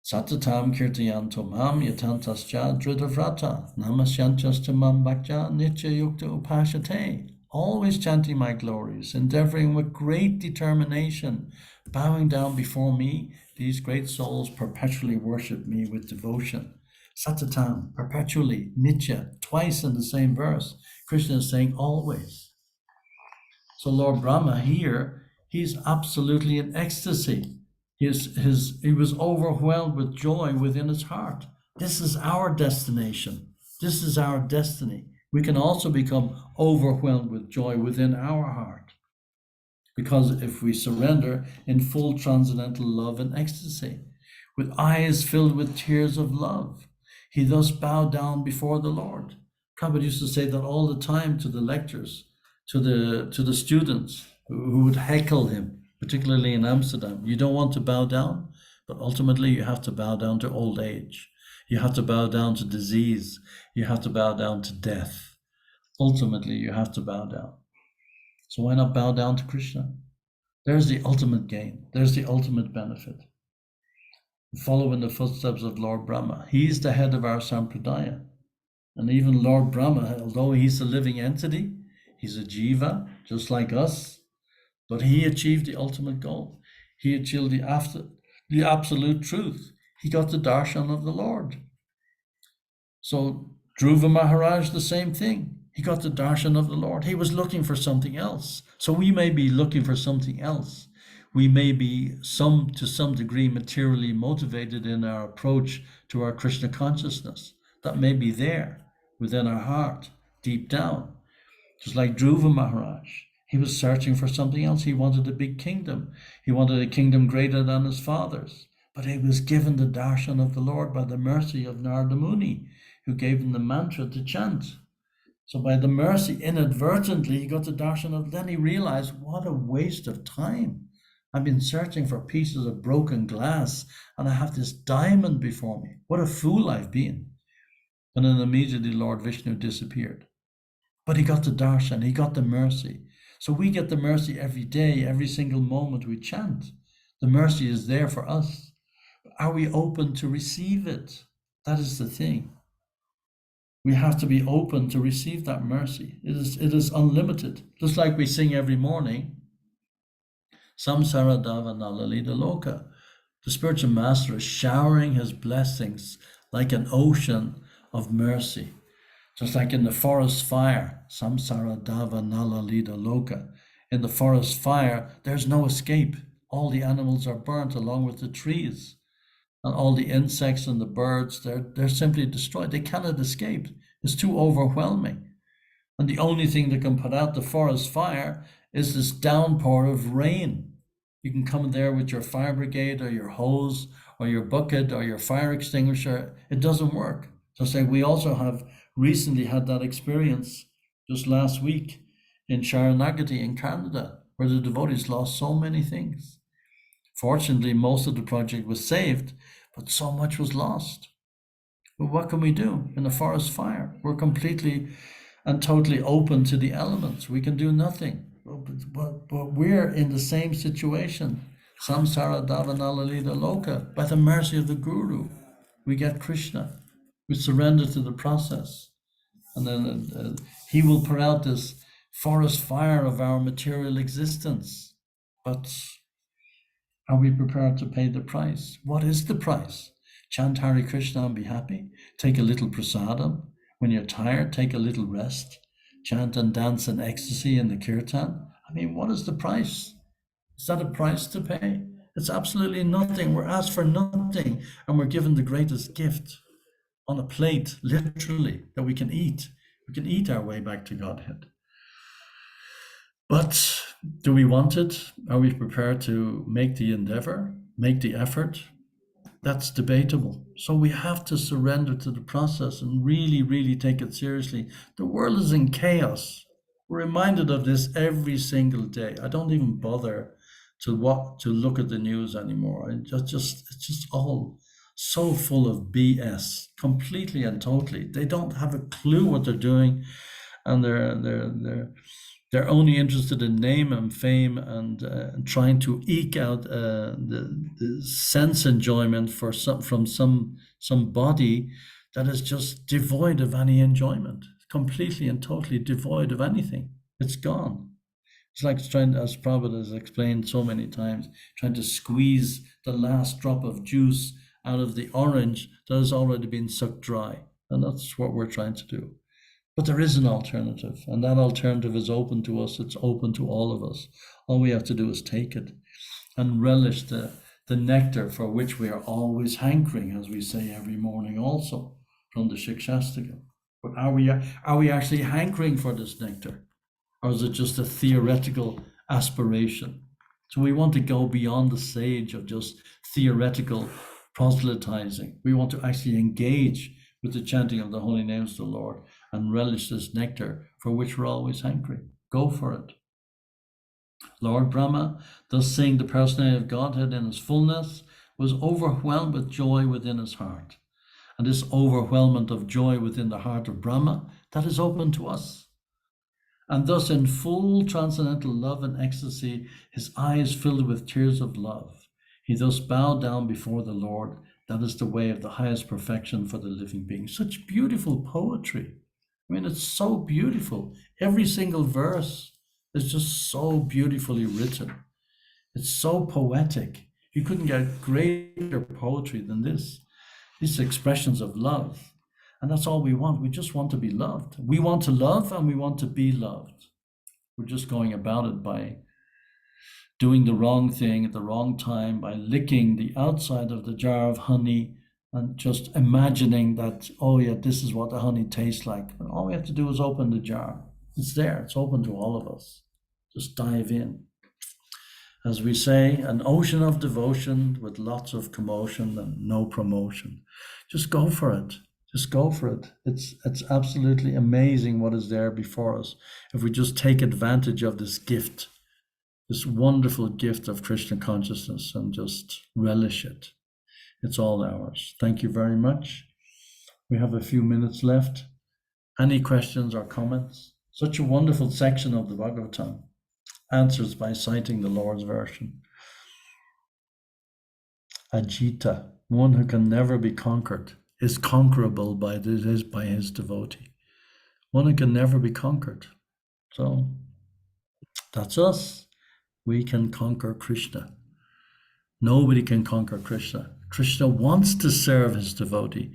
Satatam kirtayanto mam yatantascha dritavrata namasyantascha mam bhakya nitya yukta upashate. Always chanting my glories, endeavoring with great determination, bowing down before me, these great souls perpetually worship me with devotion. Satatam, perpetually, nitya, twice in the same verse. Krishna is saying always. So Lord Brahma here, he's absolutely in ecstasy. He was overwhelmed with joy within his heart. This is our destination. This is our destiny. We can also become overwhelmed with joy within our heart. Because if we surrender in full transcendental love and ecstasy, with eyes filled with tears of love, he thus bowed down before the Lord. Prabhupada used to say that all the time to the lectors, to the students who would heckle him, particularly in Amsterdam. You don't want to bow down, but ultimately you have to bow down to old age. You have to bow down to disease. You have to bow down to death. Ultimately, you have to bow down. So why not bow down to Krishna? There's the ultimate gain. There's the ultimate benefit. Follow in the footsteps of Lord Brahma. He's the head of our Sampradaya. And even Lord Brahma, although he's a living entity, he's a jiva, just like us, but he achieved the ultimate goal. He achieved the absolute truth. He got the darshan of the Lord. So Dhruva Maharaj, the same thing. He got the darshan of the Lord. He was looking for something else. So we may be looking for something else. We may be to some degree materially motivated in our approach to our Krishna consciousness. That may be there within our heart, deep down. Just like Dhruva Maharaj. He was searching for something else. He wanted a big kingdom. He wanted a kingdom greater than his father's. But he was given the darshan of the Lord by the mercy of Narada Muni, who gave him the mantra to chant. So by the mercy, inadvertently, he got the darshan of, then he realized, what a waste of time. I've been searching for pieces of broken glass, and I have this diamond before me. What a fool I've been. And then immediately Lord Vishnu disappeared. But he got the darshan, he got the mercy. So we get the mercy every day, every single moment we chant. The mercy is there for us. Are we open to receive it? That is the thing. We have to be open to receive that mercy. It is unlimited. Just like we sing every morning, Samsara Dava Nalalita Loka. The spiritual master is showering his blessings like an ocean of mercy. Just like in the forest fire, Samsara Dava Nalalita Loka. In the forest fire, there's no escape. All the animals are burnt along with the trees. And all the insects and the birds, they're simply destroyed. They cannot escape. It's too overwhelming. And the only thing that can put out the forest fire is this downpour of rain. You can come there with your fire brigade or your hose or your bucket or your fire extinguisher. It doesn't work. So say we also have recently had that experience just last week in Sharanagati in Canada, where the devotees lost so many things. Fortunately, most of the project was saved, but so much was lost. But what can we do in a forest fire? We're completely and totally open to the elements. We can do nothing. But we're in the same situation. Samsara Davanalita Loka. By the mercy of the Guru, we get Krishna. We surrender to the process. And then he will put out this forest fire of our material existence. But are we prepared to pay the price? What is the price? Chant Hare Krishna and be happy. Take a little prasadam. When you're tired, take a little rest. Chant and dance in ecstasy in the kirtan. I mean, what is the price? Is that a price to pay? It's absolutely nothing. We're asked for nothing, and we're given the greatest gift on a plate, literally, that we can eat. We can eat our way back to Godhead. But do we want it? Are we prepared to make the endeavor, make the effort? That's debatable. So we have to surrender to the process and really, really take it seriously. The world is in chaos. We're reminded of this every single day. I don't even bother to look at the news anymore. It's just all so full of BS, completely and totally. They don't have a clue what they're doing, and they're only interested in name and fame and trying to eke out the sense enjoyment from some body that is just devoid of any enjoyment, completely and totally devoid of anything. It's gone. It's like trying, as Prabhupada has explained so many times, trying to squeeze the last drop of juice out of the orange that has already been sucked dry. And that's what we're trying to do. But there is an alternative, and that alternative is open to us. It's open to all of us. All we have to do is take it and relish the nectar for which we are always hankering, as we say every morning also from the Shikshastika. But are we actually hankering for this nectar? Or is it just a theoretical aspiration? So we want to go beyond the stage of just theoretical proselytizing. We want to actually engage with the chanting of the holy names of the Lord and relish this nectar for which we're always hankering. Go for it. Lord Brahma, thus seeing the personality of Godhead in his fullness, was overwhelmed with joy within his heart. And this overwhelmment of joy within the heart of Brahma, that is open to us. And thus in full transcendental love and ecstasy, his eyes filled with tears of love, he thus bowed down before the Lord. That is the way of the highest perfection for the living being. Such beautiful poetry. I mean, it's so beautiful. Every single verse is just so beautifully written. It's so poetic. You couldn't get greater poetry than this. These expressions of love. And that's all we want. We just want to be loved. We want to love and we want to be loved. We're just going about it by doing the wrong thing at the wrong time, by licking the outside of the jar of honey and just imagining that, oh yeah, this is what the honey tastes like. And all we have to do is open the jar. It's there. It's open to all of us. Just dive in. As we say, an ocean of devotion with lots of commotion and no promotion. Just go for it. Just go for it. It's absolutely amazing what is there before us if we just take advantage of this gift, this wonderful gift of Krishna consciousness, and just relish it. It's all ours. Thank you very much. We have a few minutes left. Any questions or comments? Such a wonderful section of the Bhagavatam. Answers by citing the Lord's version. Ajita, one who can never be conquered, is conquerable by his devotee. One who can never be conquered. So that's us. We can conquer Krishna. Nobody can conquer Krishna. Krishna wants to serve his devotee.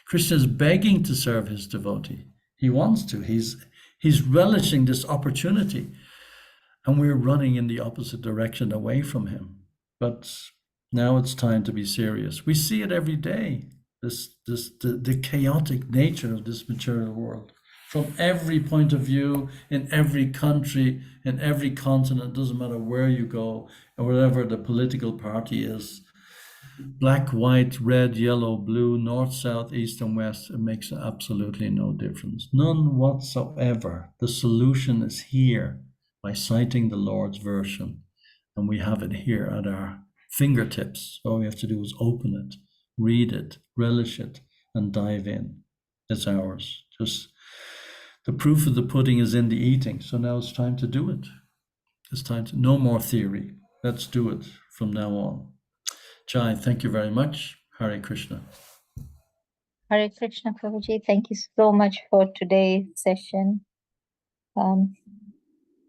Krishna is begging to serve his devotee. He wants to. He's relishing this opportunity. And we're running in the opposite direction away from him. But now it's time to be serious. We see it every day, the chaotic nature of this material world. From every point of view, in every country, in every continent, doesn't matter where you go, or wherever the political party is, black, white, red, yellow, blue, north, south, east, and west, it makes absolutely no difference. None whatsoever. The solution is here by citing the Lord's version. And we have it here at our fingertips. All we have to do is open it, read it, relish it, and dive in. It's ours. Just the proof of the pudding is in the eating. So now it's time to do it. It's time to, no more theory. Let's do it from now on. Jai, thank you very much. Hare Krishna. Hare Krishna, Prabhuji. Thank you so much for today's session. Um,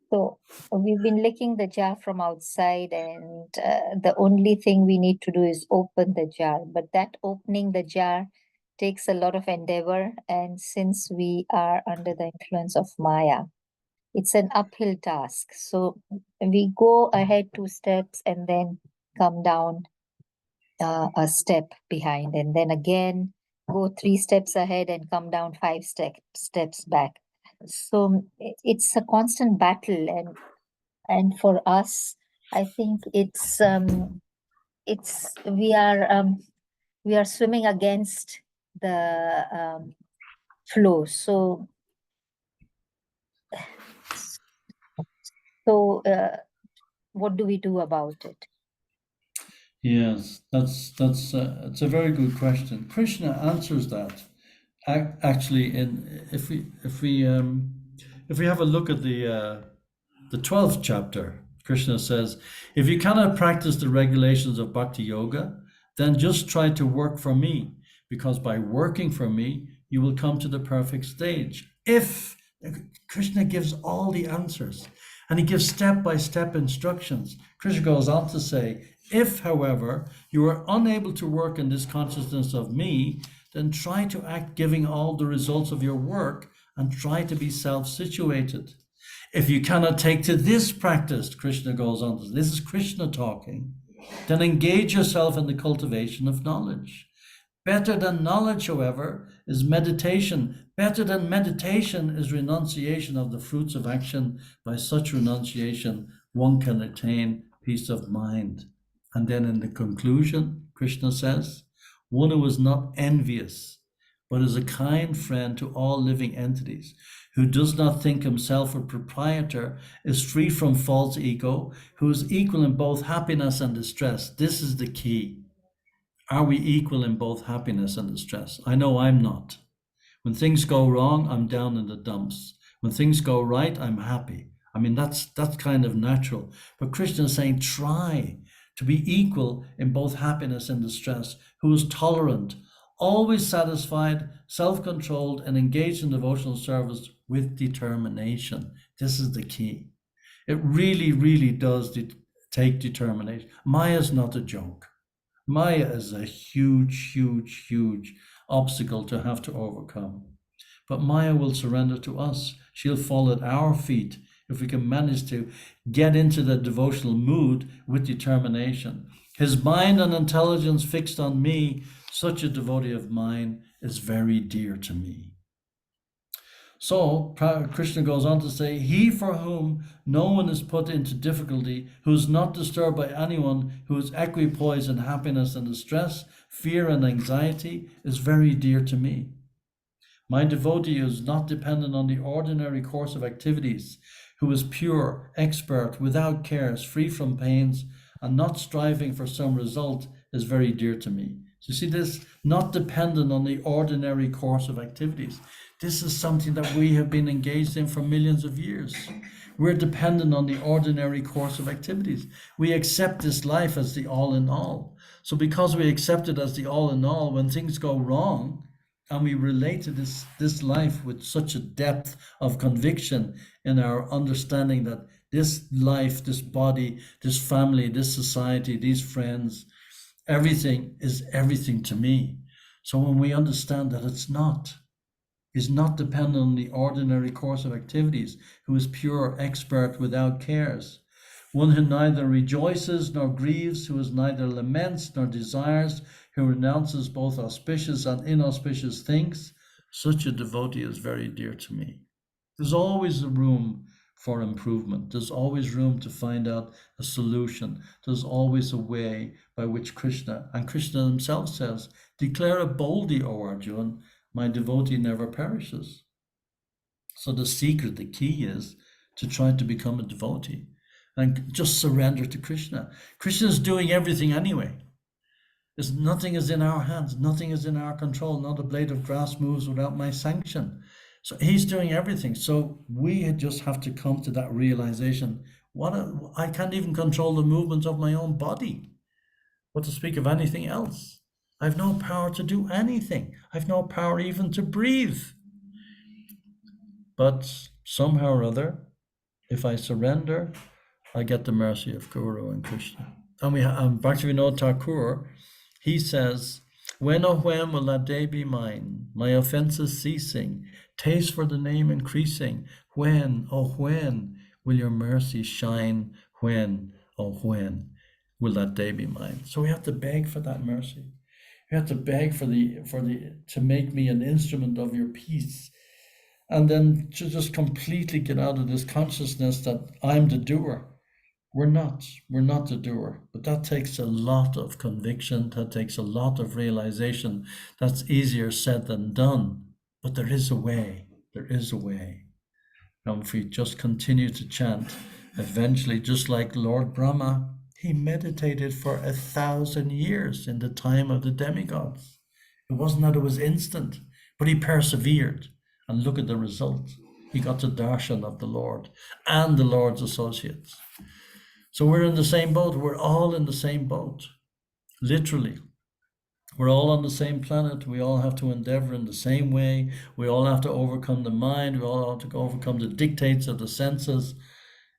so we've been licking the jar from outside, and the only thing we need to do is open the jar. But that opening the jar takes a lot of endeavor, and since we are under the influence of Maya, it's an uphill task. So we go ahead 2 steps and then come down a step behind, and then again go 3 steps ahead and come down steps back. So it's a constant battle, and for us, I think it's we are swimming against the flow. So what do we do about it? Yes, that's it's a very good question. Krishna answers that actually in if we have a look at the 12th chapter. Krishna says, if you cannot practice the regulations of bhakti yoga, then just try to work for me, because by working for me you will come to the perfect stage. If Krishna gives all the answers, and he gives step-by-step instructions. Krishna goes on to say, if, however, you are unable to work in this consciousness of me, then try to act giving all the results of your work and try to be self-situated. If you cannot take to this practice, Krishna goes on to say, this is Krishna talking, then engage yourself in the cultivation of knowledge. Better than knowledge, however, is meditation. Better than meditation is renunciation of the fruits of action. By such renunciation, one can attain peace of mind. And then in the conclusion, Krishna says, one who is not envious, but is a kind friend to all living entities, who does not think himself a proprietor, is free from false ego, who is equal in both happiness and distress. This is the key. Are we equal in both happiness and distress? I know I'm not. When things go wrong, I'm down in the dumps. When things go right, I'm happy. I mean, that's kind of natural. But Krishna is saying, try to be equal in both happiness and distress, who is tolerant, always satisfied, self-controlled, and engaged in devotional service with determination. This is the key. It really, really does take determination. Maya is not a joke. Maya is a huge, huge, huge obstacle to have to overcome. But Maya will surrender to us. She'll fall at our feet if we can manage to get into the devotional mood with determination. His mind and intelligence fixed on me, such a devotee of mine is very dear to me. So Krishna goes on to say, he for whom no one is put into difficulty, who is not disturbed by anyone, who is equipoised in happiness and distress, fear and anxiety, is very dear to me. My devotee is not dependent on the ordinary course of activities, who is pure, expert, without cares, free from pains, and not striving for some result, is very dear to me. So you see this, not dependent on the ordinary course of activities. This is something that we have been engaged in for millions of years. We're dependent on the ordinary course of activities. We accept this life as the all in all. So because we accept it as the all in all, when things go wrong, and we relate to this life with such a depth of conviction in our understanding that this life, this body, this family, this society, these friends, everything is everything to me. So when we understand that it's not, is not dependent on the ordinary course of activities, who is pure, expert, without cares, one who neither rejoices nor grieves, who is neither laments nor desires, who renounces both auspicious and inauspicious things, such a devotee is very dear to me. There's always a room for improvement. There's always room to find out a solution. There's always a way by which Krishna, and Krishna himself says, declare it boldly, O Arjuna, my devotee never perishes. So the secret, the key is to try to become a devotee and just surrender to Krishna. Krishna is doing everything anyway. Nothing is in our hands. Nothing is in our control. Not a blade of grass moves without my sanction. So he's doing everything. So we just have to come to that realization. I can't even control the movements of my own body. What to speak of anything else? I've no power to do anything. I've no power even to breathe. But somehow or other, if I surrender, I get the mercy of Guru and Krishna. And Bhaktivinoda Thakur, he says, when, oh when will that day be mine, my offenses ceasing, taste for the name increasing? When, oh when will your mercy shine? When, oh when will that day be mine? So we have to beg for that mercy. We have to beg to make me an instrument of your peace. And then to just completely get out of this consciousness that I'm the doer. We're not the doer, but that takes a lot of conviction, that takes a lot of realization. That's easier said than done, but there is a way. And if we just continue to chant, eventually, just like Lord Brahma, he meditated for 1,000 years in the time of the demigods. It wasn't that it was instant, but he persevered. And look at the result. He got the darshan of the Lord and the Lord's associates. So we're in the same boat. We're all in the same boat. Literally. We're all on the same planet. We all have to endeavor in the same way. We all have to overcome the mind. We all have to overcome the dictates of the senses.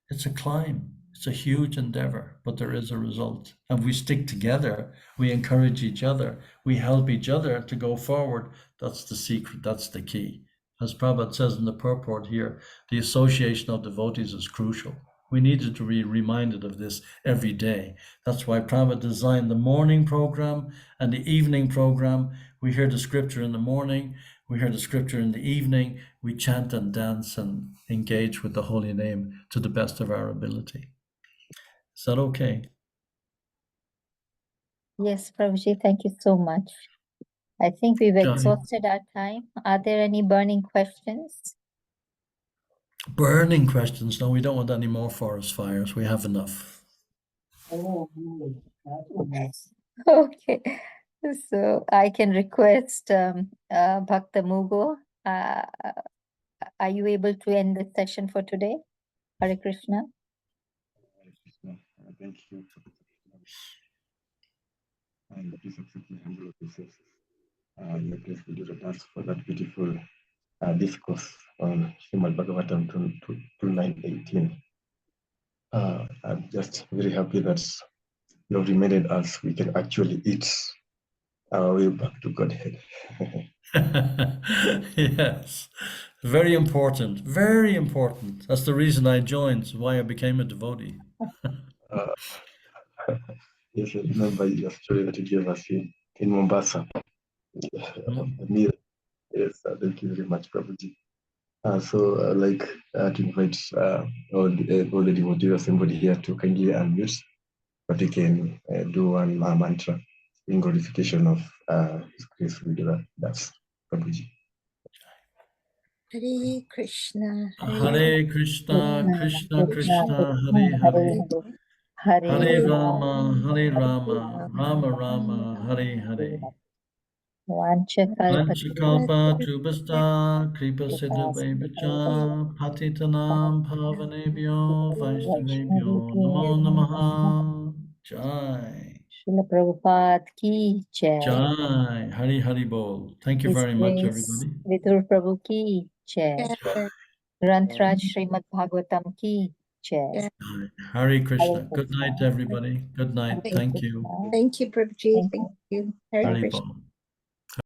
It's a climb. It's a huge endeavor, but there is a result. And we stick together. We encourage each other. We help each other to go forward. That's the secret. That's the key. As Prabhupada says in the purport here, the association of devotees is crucial. We needed to be reminded of this every day. That's why Prabhupada designed the morning program and the evening program. We hear the scripture in the morning, we hear the scripture in the evening, we chant and dance and engage with the holy name to the best of our ability. Is that okay? Yes, Prabhuji, thank you so much. I think we've exhausted our time. Are there any burning questions? Burning questions? No, we don't want any more forest fires. We have enough. Okay, so I can request Bhakta Mugo. Are you able to end the session for today? Hare Krishna. Thank you. And please accept my humble obeisances. Your Grace Vidura Prabhuji for that beautiful discourse on Srimad Bhagavatam 2.9.18. I'm just very happy that you have reminded us we can actually eat our way back to Godhead. Yes, very important, very important. That's the reason I joined, why I became a devotee. Yes, I remember your story that you gave us in Mombasa. Yes, thank you very much, Prabhuji. So I'd like to invite all the devotees assembled here to kindly unmute, but you can do one mantra in glorification of His Grace Vidura. That's Prabhuji. Hare Krishna, Hare Krishna, Krishna Krishna, Hare Hare. Hare Rama, Rama Rama, Hare Hare. Vanchakalpa Trubhasta, Kripa Siddhavaivacha, Patitanam Pavanebhyo, Vaishnavebhyo, Namo Namaha. Jai. Srila Prabhupada ki jai. Jai. Hari Hari Bol. Thank you His very much, Grace everybody. Vidura Prabhu ki jai. Grantraj Srimad Bhagavatam ki jai. Hare Krishna. Good night, everybody. Good night. Thank you. Thank you, Prabhuji. Thank you. Hare Hari Krishna. Bol.